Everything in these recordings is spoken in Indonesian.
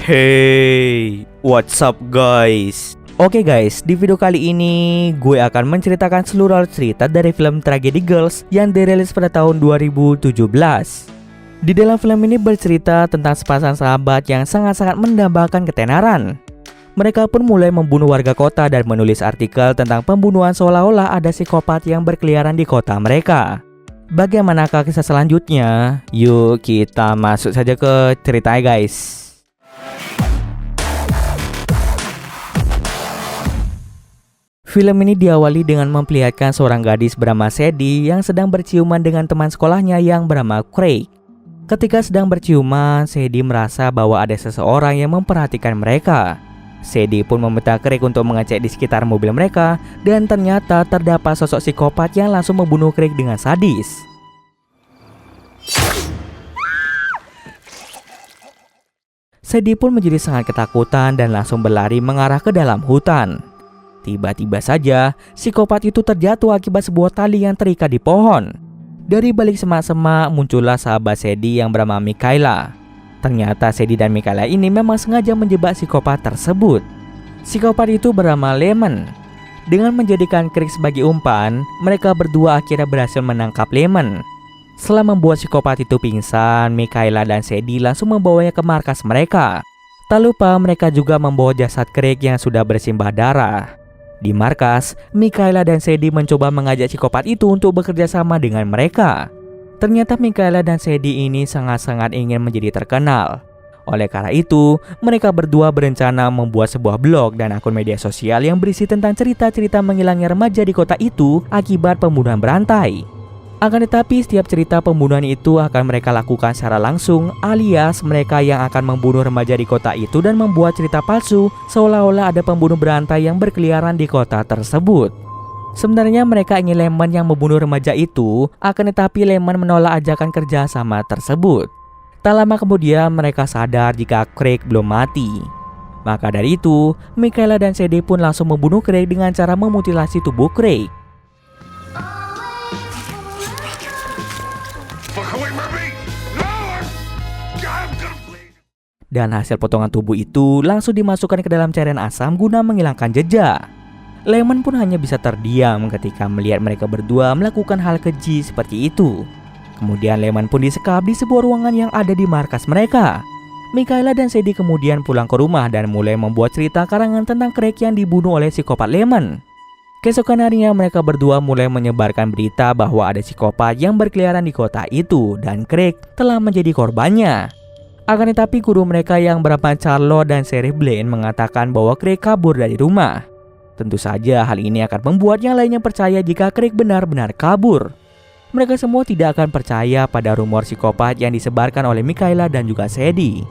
Hey, what's up guys? Oke guys, di video kali ini gue akan menceritakan seluruh cerita dari film Tragedy Girls yang dirilis pada tahun 2017. Di dalam film ini bercerita tentang sepasang sahabat yang sangat-sangat mendambakan ketenaran. Mereka pun mulai membunuh warga kota dan menulis artikel tentang pembunuhan seolah-olah ada psikopat yang berkeliaran di kota mereka. Bagaimanakah kisah selanjutnya? Yuk kita masuk saja ke ceritanya guys. Film ini diawali dengan memperlihatkan seorang gadis bernama Sadie yang sedang berciuman dengan teman sekolahnya yang bernama Craig. Ketika sedang berciuman, Sadie merasa bahwa ada seseorang yang memperhatikan mereka. Sadie pun meminta Craig untuk mengecek di sekitar mobil mereka, dan ternyata terdapat sosok psikopat yang langsung membunuh Craig dengan sadis. Sadie pun menjadi sangat ketakutan dan langsung berlari mengarah ke dalam hutan. Tiba-tiba saja, psikopat itu terjatuh akibat sebuah tali yang terikat di pohon. Dari balik semak-semak muncullah sahabat Sadie yang bernama Michaela. Ternyata Sadie dan Michaela ini memang sengaja menjebak psikopat tersebut. Psikopat itu bernama Lemon. Dengan menjadikan Craig sebagai umpan, mereka berdua akhirnya berhasil menangkap Lemon. Setelah membuat psikopat itu pingsan, Michaela dan Sadie langsung membawanya ke markas mereka. Tak lupa mereka juga membawa jasad Craig yang sudah bersimbah darah. Di markas, Michaela dan Sadie mencoba mengajak psikopat itu untuk bekerja sama dengan mereka. Ternyata Michaela dan Sadie ini sangat-sangat ingin menjadi terkenal. Oleh karena itu, mereka berdua berencana membuat sebuah blog dan akun media sosial yang berisi tentang cerita-cerita menghilangnya remaja di kota itu akibat pembunuhan berantai. Akan tetapi setiap cerita pembunuhan itu akan mereka lakukan secara langsung, alias mereka yang akan membunuh remaja di kota itu dan membuat cerita palsu seolah-olah ada pembunuh berantai yang berkeliaran di kota tersebut. Sebenarnya mereka ingin Lemon yang membunuh remaja itu, akan tetapi Lemon menolak ajakan kerja sama tersebut. Tak lama kemudian mereka sadar jika Craig belum mati. Maka dari itu, Michaela dan Sadie pun langsung membunuh Craig dengan cara memutilasi tubuh Craig. Dan hasil potongan tubuh itu langsung dimasukkan ke dalam cairan asam guna menghilangkan jejak. Lemon pun hanya bisa terdiam ketika melihat mereka berdua melakukan hal keji seperti itu. Kemudian Lemon pun disekap di sebuah ruangan yang ada di markas mereka. Michaela dan Sadie kemudian pulang ke rumah dan mulai membuat cerita karangan tentang Craig yang dibunuh oleh psikopat Lemon. Keesokan harinya mereka berdua mulai menyebarkan berita bahwa ada psikopat yang berkeliaran di kota itu dan Craig telah menjadi korbannya. Akan tetapi guru mereka yang bernama Charlotte dan Sheriff Blaine mengatakan bahwa Craig kabur dari rumah. Tentu saja hal ini akan membuat yang lainnya percaya jika Craig benar-benar kabur. Mereka semua tidak akan percaya pada rumor psikopat yang disebarkan oleh Michaela dan juga Sadie.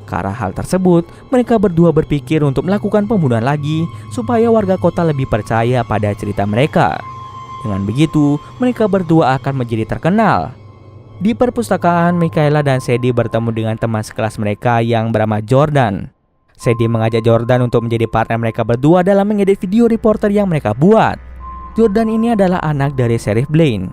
Karena hal tersebut, mereka berdua berpikir untuk melakukan pembunuhan lagi supaya warga kota lebih percaya pada cerita mereka. Dengan begitu, mereka berdua akan menjadi terkenal. Di perpustakaan, Michaela dan Sadie bertemu dengan teman sekelas mereka yang bernama Jordan. Sadie mengajak Jordan untuk menjadi partner mereka berdua dalam mengedit video reporter yang mereka buat. Jordan ini adalah anak dari Sheriff Blaine.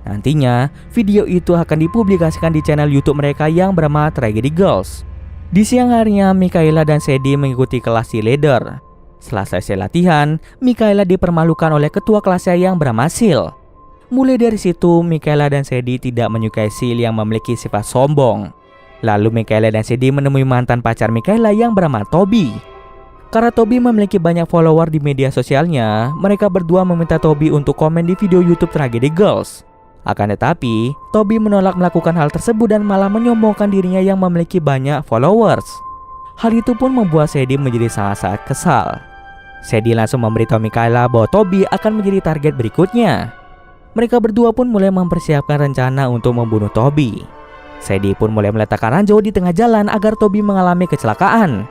Nantinya, video itu akan dipublikasikan di channel YouTube mereka yang bernama Tragedy Girls. Di siang harinya, Michaela dan Sadie mengikuti kelas cheerleader. Setelah selesai latihan, Michaela dipermalukan oleh ketua kelasnya yang bernama Sil. Mulai dari situ, Michaela dan Sadie tidak menyukai Sil yang memiliki sifat sombong. Lalu Michaela dan Sadie menemui mantan pacar Michaela yang bernama Toby. Karena Toby memiliki banyak follower di media sosialnya, mereka berdua meminta Toby untuk komen di video YouTube Tragedy Girls. Akan tetapi, Toby menolak melakukan hal tersebut dan malah menyombongkan dirinya yang memiliki banyak followers. Hal itu pun membuat Sadie menjadi sangat-sangat kesal. Sadie langsung memberitahu Michaela bahwa Toby akan menjadi target berikutnya. Mereka berdua pun mulai mempersiapkan rencana untuk membunuh Toby. Sadie pun mulai meletakkan ranjau di tengah jalan agar Toby mengalami kecelakaan.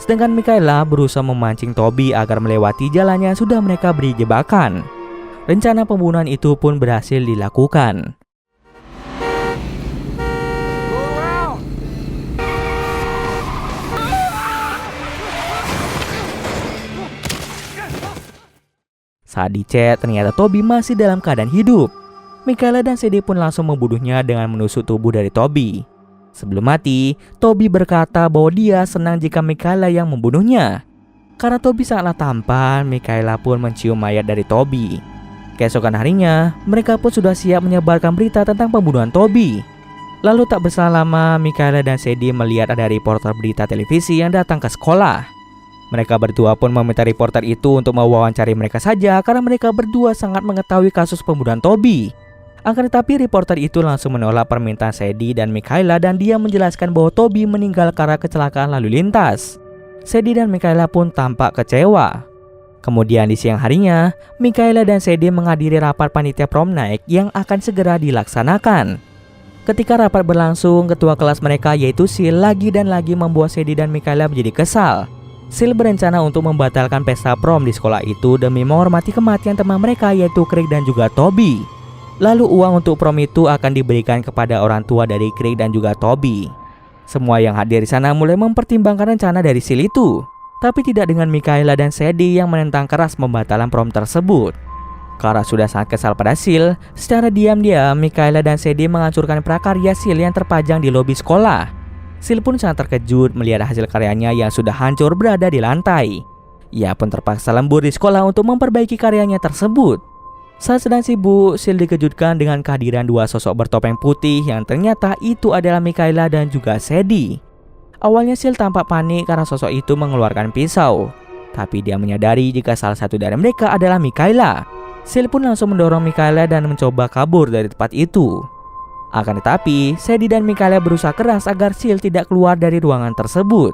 Sedangkan Michaela berusaha memancing Toby agar melewati jalan yang sudah mereka beri jebakan. Rencana pembunuhan itu pun berhasil dilakukan. Saat dicek, ternyata Toby masih dalam keadaan hidup. Michaela dan Sadie pun langsung membunuhnya dengan menusuk tubuh dari Toby. Sebelum mati, Toby berkata bahwa dia senang jika Michaela yang membunuhnya. Karena Toby sangatlah tampan, Michaela pun mencium mayat dari Toby. Keesokan harinya, mereka pun sudah siap menyebarkan berita tentang pembunuhan Toby. Lalu tak berselang lama, Michaela dan Sadie melihat ada reporter berita televisi yang datang ke sekolah. Mereka berdua pun meminta reporter itu untuk mewawancari mereka saja karena mereka berdua sangat mengetahui kasus pembunuhan Toby. Akan tetapi reporter itu langsung menolak permintaan Sadie dan Michaela dan dia menjelaskan bahwa Toby meninggal karena kecelakaan lalu lintas. Sadie dan Michaela pun tampak kecewa. Kemudian di siang harinya, Michaela dan Sadie menghadiri rapat panitia prom night yang akan segera dilaksanakan. Ketika rapat berlangsung, ketua kelas mereka yaitu Sil lagi dan lagi membuat Sadie dan Michaela menjadi kesal. Sil berencana untuk membatalkan pesta prom di sekolah itu demi menghormati kematian teman mereka yaitu Craig dan juga Toby. Lalu uang untuk prom itu akan diberikan kepada orang tua dari Craig dan juga Toby. Semua yang hadir di sana mulai mempertimbangkan rencana dari Sil itu, tapi tidak dengan Michaela dan Sadie yang menentang keras pembatalan prom tersebut. Karena sudah sangat kesal pada Sil, secara diam-diam Michaela dan Sadie menghancurkan prakarya Sil yang terpajang di lobi sekolah. Sil pun sangat terkejut melihat hasil karyanya yang sudah hancur berada di lantai. Ia pun terpaksa lembur di sekolah untuk memperbaiki karyanya tersebut. Saat sedang sibuk, Sil dikejutkan dengan kehadiran dua sosok bertopeng putih yang ternyata itu adalah Michaela dan juga Sadie. Awalnya Sil tampak panik karena sosok itu mengeluarkan pisau, tapi dia menyadari jika salah satu dari mereka adalah Michaela. Sil pun langsung mendorong Michaela dan mencoba kabur dari tempat itu. Akan tetapi, Sadie dan Michaela berusaha keras agar Sil tidak keluar dari ruangan tersebut.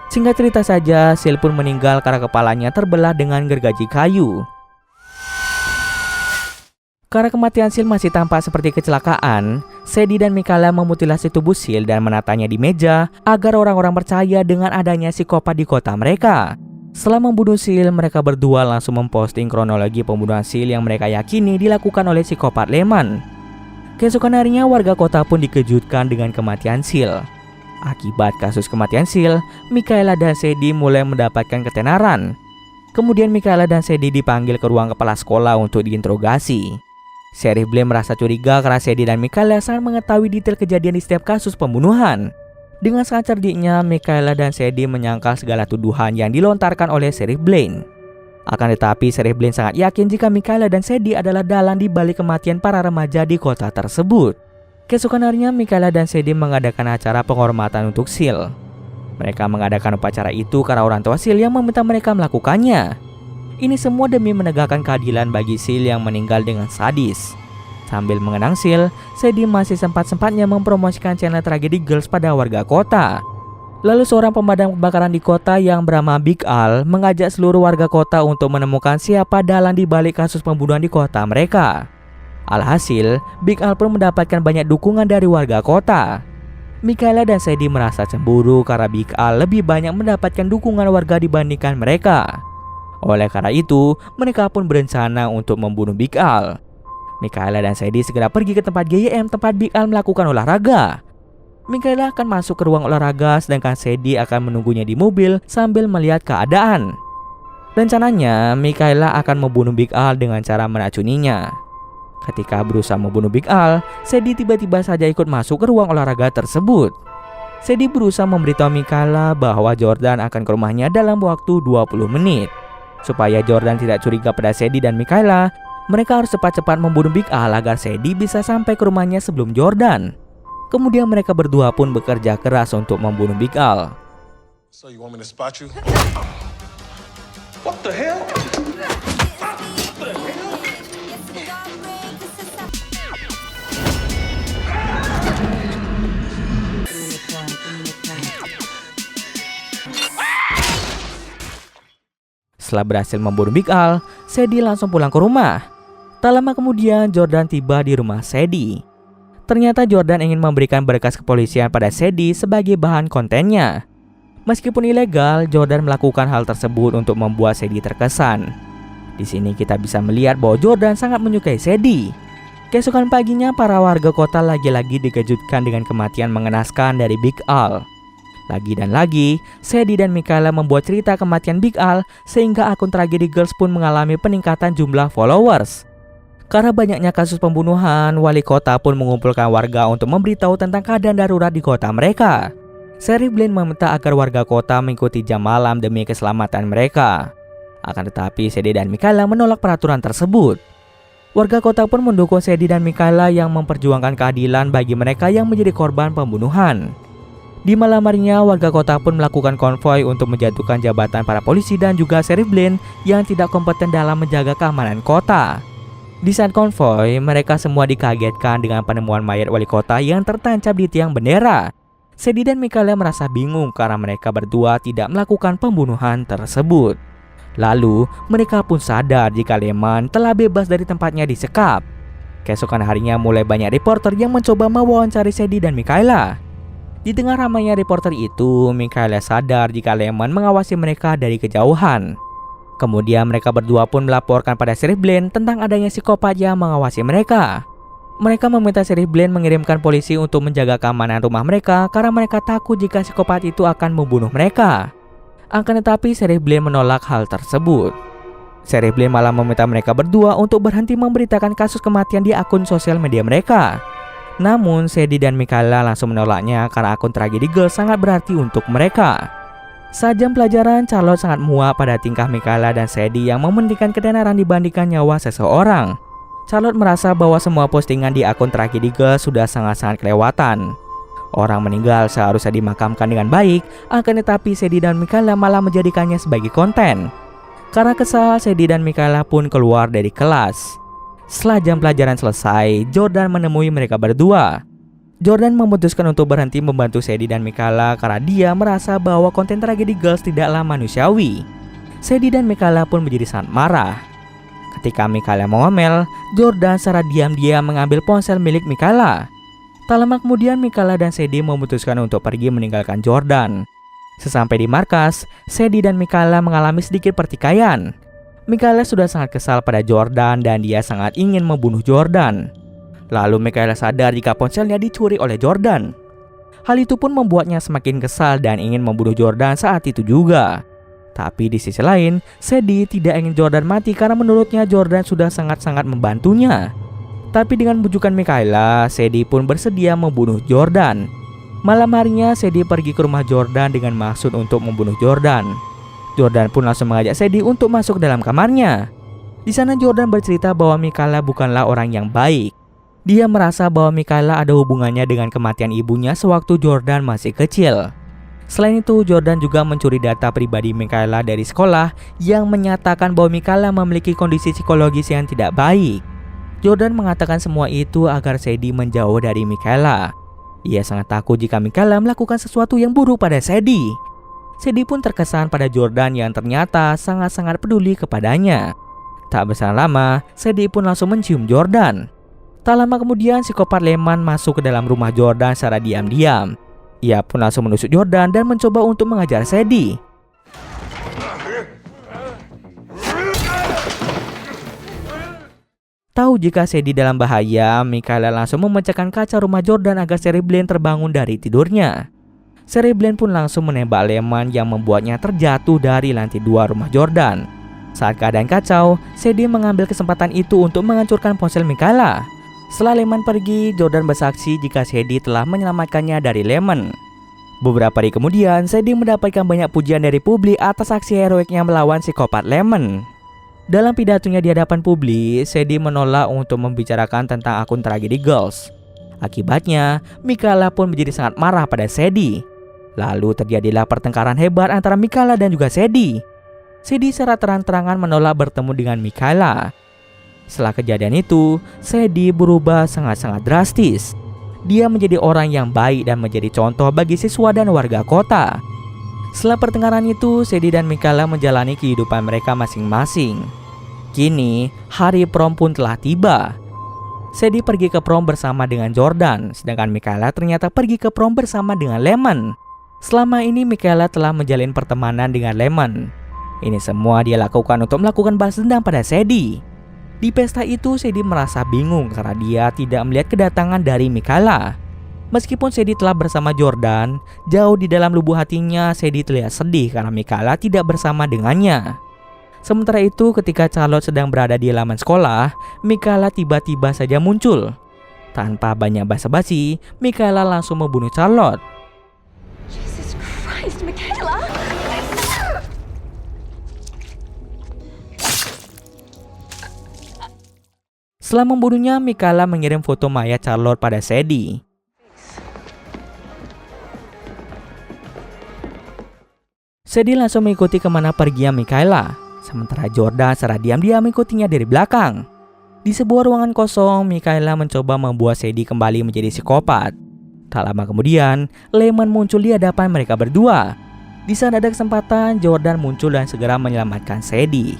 Singkat cerita saja, Sil pun meninggal karena kepalanya terbelah dengan gergaji kayu. Karena kematian Sil masih tampak seperti kecelakaan, Sadie dan Michaela memutilasi tubuh Sil dan menatanya di meja agar orang-orang percaya dengan adanya psikopat di kota mereka. Setelah membunuh Sil, mereka berdua langsung memposting kronologi pembunuhan Sil yang mereka yakini dilakukan oleh psikopat Lehman. Keesokan harinya warga kota pun dikejutkan dengan kematian Sil. Akibat kasus kematian Sil, Michaela dan Sadie mulai mendapatkan ketenaran. Kemudian Michaela dan Sadie dipanggil ke ruang kepala sekolah untuk diinterogasi. Sheriff Blaine merasa curiga karena Sadie dan Michaela sangat mengetahui detail kejadian di setiap kasus pembunuhan. Dengan sangat cerdiknya, Michaela dan Sadie menyangkal segala tuduhan yang dilontarkan oleh Sheriff Blaine. Akan tetapi, Sheriff Blaine sangat yakin jika Michaela dan Sadie adalah dalang di balik kematian para remaja di kota tersebut. Keesokan harinya, Michaela dan Sadie mengadakan acara penghormatan untuk Sil. Mereka mengadakan upacara itu karena orang tua Sil yang meminta mereka melakukannya. Ini semua demi menegakkan keadilan bagi Sil yang meninggal dengan sadis. Sambil mengenang Sil, Sadie masih sempat-sempatnya mempromosikan channel Tragedy Girls pada warga kota. Lalu seorang pemadam kebakaran di kota yang bernama Big Al mengajak seluruh warga kota untuk menemukan siapa dalang di balik kasus pembunuhan di kota mereka. Alhasil, Big Al pun mendapatkan banyak dukungan dari warga kota. Michaela dan Sadie merasa cemburu karena Big Al lebih banyak mendapatkan dukungan warga dibandingkan mereka. Oleh karena itu, mereka pun berencana untuk membunuh Big Al. Michaela dan Sadie segera pergi ke tempat GYM tempat Big Al melakukan olahraga. Michaela akan masuk ke ruang olahraga sedangkan Sadie akan menunggunya di mobil sambil melihat keadaan. Rencananya, Michaela akan membunuh Big Al dengan cara meracuninya. Ketika berusaha membunuh Big Al, Sadie tiba-tiba saja ikut masuk ke ruang olahraga tersebut. Sadie berusaha memberitahu Michaela bahwa Jordan akan ke rumahnya dalam waktu 20 menit. Supaya Jordan tidak curiga pada Sadie dan Michaela, mereka harus cepat-cepat membunuh Big Al agar Sadie bisa sampai ke rumahnya sebelum Jordan. Kemudian mereka berdua pun bekerja keras untuk membunuh Big Al. So you want me to spot you? What the hell? Setelah berhasil membunuh Big Al, Sadie langsung pulang ke rumah. Tak lama kemudian Jordan tiba di rumah Sadie. Ternyata Jordan ingin memberikan berkas kepolisian pada Sadie sebagai bahan kontennya. Meskipun ilegal, Jordan melakukan hal tersebut untuk membuat Sadie terkesan. Di sini kita bisa melihat bahwa Jordan sangat menyukai Sadie. Keesokan paginya, para warga kota lagi-lagi dikejutkan dengan kematian mengenaskan dari Big Al. Lagi dan lagi, Sadie dan Michaela membuat cerita kematian Big Al sehingga akun Tragedy Girls pun mengalami peningkatan jumlah followers. Karena banyaknya kasus pembunuhan, wali kota pun mengumpulkan warga untuk memberitahu tentang keadaan darurat di kota mereka. Sheriff Blaine meminta agar warga kota mengikuti jam malam demi keselamatan mereka. Akan tetapi Sadie dan Michaela menolak peraturan tersebut. Warga kota pun mendukung Sadie dan Michaela yang memperjuangkan keadilan bagi mereka yang menjadi korban pembunuhan. Di malam harinya, warga kota pun melakukan konvoi untuk menjatuhkan jabatan para polisi dan juga Sheriff Blaine yang tidak kompeten dalam menjaga keamanan kota. Di saat konvoi, mereka semua dikagetkan dengan penemuan mayat wali kota yang tertancap di tiang bendera. Sadie dan Michaela merasa bingung karena mereka berdua tidak melakukan pembunuhan tersebut. Lalu, mereka pun sadar jika Lehman telah bebas dari tempatnya disekap. Keesokan harinya mulai banyak reporter yang mencoba mewawancari Sadie dan Michaela. Di tengah ramainya reporter itu, Michaela sadar jika Lehman mengawasi mereka dari kejauhan. Kemudian mereka berdua pun melaporkan pada Sheriff Blaine tentang adanya psikopat yang mengawasi mereka. Mereka meminta Sheriff Blaine mengirimkan polisi untuk menjaga keamanan rumah mereka karena mereka takut jika psikopat itu akan membunuh mereka. Akan tetapi Sheriff Blaine menolak hal tersebut. Sheriff Blaine malah meminta mereka berdua untuk berhenti memberitakan kasus kematian di akun sosial media mereka. Namun Sadie dan Michaela langsung menolaknya karena akun Tragedy Girls sangat berarti untuk mereka. Saat jam pelajaran, Charlotte sangat muak pada tingkah Michaela dan Sadie yang mementingkan ketenaran dibandingkan nyawa seseorang. Charlotte merasa bahwa semua postingan di akun Tragedy Girls sudah sangat-sangat kelewatan. Orang meninggal seharusnya dimakamkan dengan baik, akan tetapi Sadie dan Michaela malah menjadikannya sebagai konten. Karena kesal, Sadie dan Michaela pun keluar dari kelas. Setelah jam pelajaran selesai, Jordan menemui mereka berdua. Jordan memutuskan untuk berhenti membantu Sadie dan Michaela karena dia merasa bahwa konten Tragedy Girls tidaklah manusiawi. Sadie dan Michaela pun menjadi sangat marah. Ketika Michaela mengomel, Jordan secara diam-diam mengambil ponsel milik Michaela. Tak lama kemudian Michaela dan Sadie memutuskan untuk pergi meninggalkan Jordan. Sesampai di markas, Sadie dan Michaela mengalami sedikit pertikaian. Michaela sudah sangat kesal pada Jordan dan dia sangat ingin membunuh Jordan. Lalu Michaela sadar jika ponselnya dicuri oleh Jordan. Hal itu pun membuatnya semakin kesal dan ingin membunuh Jordan saat itu juga. Tapi di sisi lain, Sadie tidak ingin Jordan mati karena menurutnya Jordan sudah sangat-sangat membantunya. Tapi dengan bujukan Michaela, Sadie pun bersedia membunuh Jordan. Malam harinya, Sadie pergi ke rumah Jordan dengan maksud untuk membunuh Jordan. Jordan pun langsung mengajak Sadie untuk masuk dalam kamarnya. Di sana Jordan bercerita bahwa Michaela bukanlah orang yang baik. Dia merasa bahwa Michaela ada hubungannya dengan kematian ibunya sewaktu Jordan masih kecil. Selain itu, Jordan juga mencuri data pribadi Michaela dari sekolah yang menyatakan bahwa Michaela memiliki kondisi psikologis yang tidak baik. Jordan mengatakan semua itu agar Sadie menjauh dari Michaela. Ia sangat takut jika Michaela melakukan sesuatu yang buruk pada Sadie. Sadie pun terkesan pada Jordan yang ternyata sangat-sangat peduli kepadanya. Tak berselang lama, Sadie pun langsung mencium Jordan. Tak lama kemudian, psikopat Lehman masuk ke dalam rumah Jordan secara diam-diam. Ia pun langsung menusuk Jordan dan mencoba untuk mengajar Sadie. Tahu jika Sadie dalam bahaya, Michaela langsung memecahkan kaca rumah Jordan agar Sheriff Blaine terbangun dari tidurnya. Sheriff Blaine pun langsung menembak Lehman yang membuatnya terjatuh dari lantai 2 rumah Jordan. Saat keadaan kacau, Sadie mengambil kesempatan itu untuk menghancurkan ponsel Michaela. Setelah Lehman pergi, Jordan bersaksi jika Sadie telah menyelamatkannya dari Lehman. Beberapa hari kemudian, Sadie mendapatkan banyak pujian dari publik atas aksi heroiknya melawan psikopat Lehman. Dalam pidatonya di hadapan publik, Sadie menolak untuk membicarakan tentang akun Tragedy Girls. Akibatnya, Michaela pun menjadi sangat marah pada Sadie. Lalu terjadilah pertengkaran hebat antara Michaela dan juga Sadie. Sadie secara terang-terangan menolak bertemu dengan Michaela. Setelah kejadian itu, Sadie berubah sangat-sangat drastis. Dia menjadi orang yang baik dan menjadi contoh bagi siswa dan warga kota. Setelah pertengkaran itu, Sadie dan Michaela menjalani kehidupan mereka masing-masing. Kini, hari prom pun telah tiba. Sadie pergi ke prom bersama dengan Jordan, sedangkan Michaela ternyata pergi ke prom bersama dengan Lehman. Selama ini Michaela telah menjalin pertemanan dengan Lehman. Ini semua dia lakukan untuk melakukan balas dendam pada Sadie. Di pesta itu, Sadie merasa bingung karena dia tidak melihat kedatangan dari Michaela. Meskipun Sadie telah bersama Jordan, jauh di dalam lubuk hatinya Sadie terlihat sedih karena Michaela tidak bersama dengannya. Sementara itu, ketika Charlotte sedang berada di halaman sekolah, Michaela tiba-tiba saja muncul. Tanpa banyak basa-basi, Michaela langsung membunuh Charlotte. Jesus Christ, Michaela! Setelah membunuhnya, Michaela mengirim foto mayat Charlotte pada Sadie. Sadie langsung mengikuti kemana perginya Michaela, sementara Jordan secara diam-diam mengikutinya dari belakang. Di sebuah ruangan kosong, Michaela mencoba membuat Sadie kembali menjadi psikopat. Tak lama kemudian, Lemon muncul di hadapan mereka berdua. Di saat ada kesempatan, Jordan muncul dan segera menyelamatkan Sadie.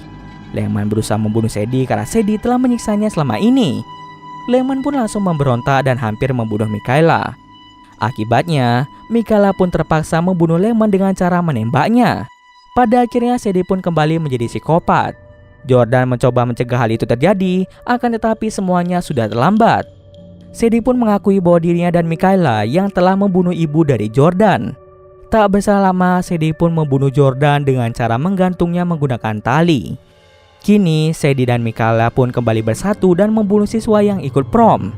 Lemon berusaha membunuh Sadie karena Sadie telah menyiksanya selama ini. Lemon pun langsung memberontak dan hampir membunuh Michaela. Akibatnya, Michaela pun terpaksa membunuh Lemon dengan cara menembaknya. Pada akhirnya, Sadie pun kembali menjadi psikopat. Jordan mencoba mencegah hal itu terjadi, akan tetapi semuanya sudah terlambat. Sadie pun mengakui bahwa dirinya dan Michaela yang telah membunuh ibu dari Jordan. Tak berselang lama, Sadie pun membunuh Jordan dengan cara menggantungnya menggunakan tali. Kini, Sadie dan Michaela pun kembali bersatu dan membunuh siswa yang ikut prom.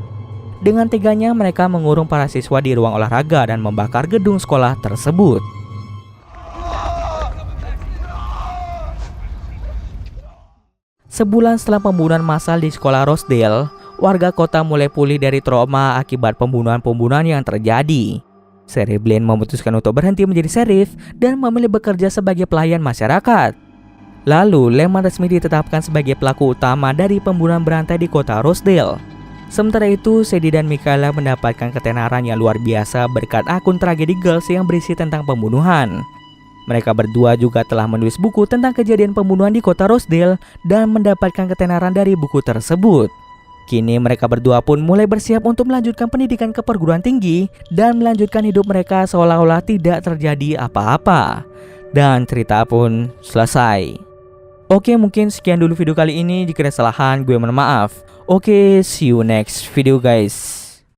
Dengan teganya, mereka mengurung para siswa di ruang olahraga dan membakar gedung sekolah tersebut. Sebulan setelah pembunuhan massal di sekolah Rosedale, warga kota mulai pulih dari trauma akibat pembunuhan-pembunuhan yang terjadi. Sheriff Blaine memutuskan untuk berhenti menjadi sheriff dan memilih bekerja sebagai pelayan masyarakat. Lalu, Lemon resmi ditetapkan sebagai pelaku utama dari pembunuhan berantai di kota Rosedale. Sementara itu, Sadie dan Michaela mendapatkan ketenaran yang luar biasa berkat akun Tragedy Girls yang berisi tentang pembunuhan. Mereka berdua juga telah menulis buku tentang kejadian pembunuhan di kota Rosedale dan mendapatkan ketenaran dari buku tersebut. Kini mereka berdua pun mulai bersiap untuk melanjutkan pendidikan ke perguruan tinggi dan melanjutkan hidup mereka seolah-olah tidak terjadi apa-apa. Dan cerita pun selesai. Oke, mungkin sekian dulu video kali ini. Jika ada kesalahan, gue mohon maaf. Oke, see you next video guys.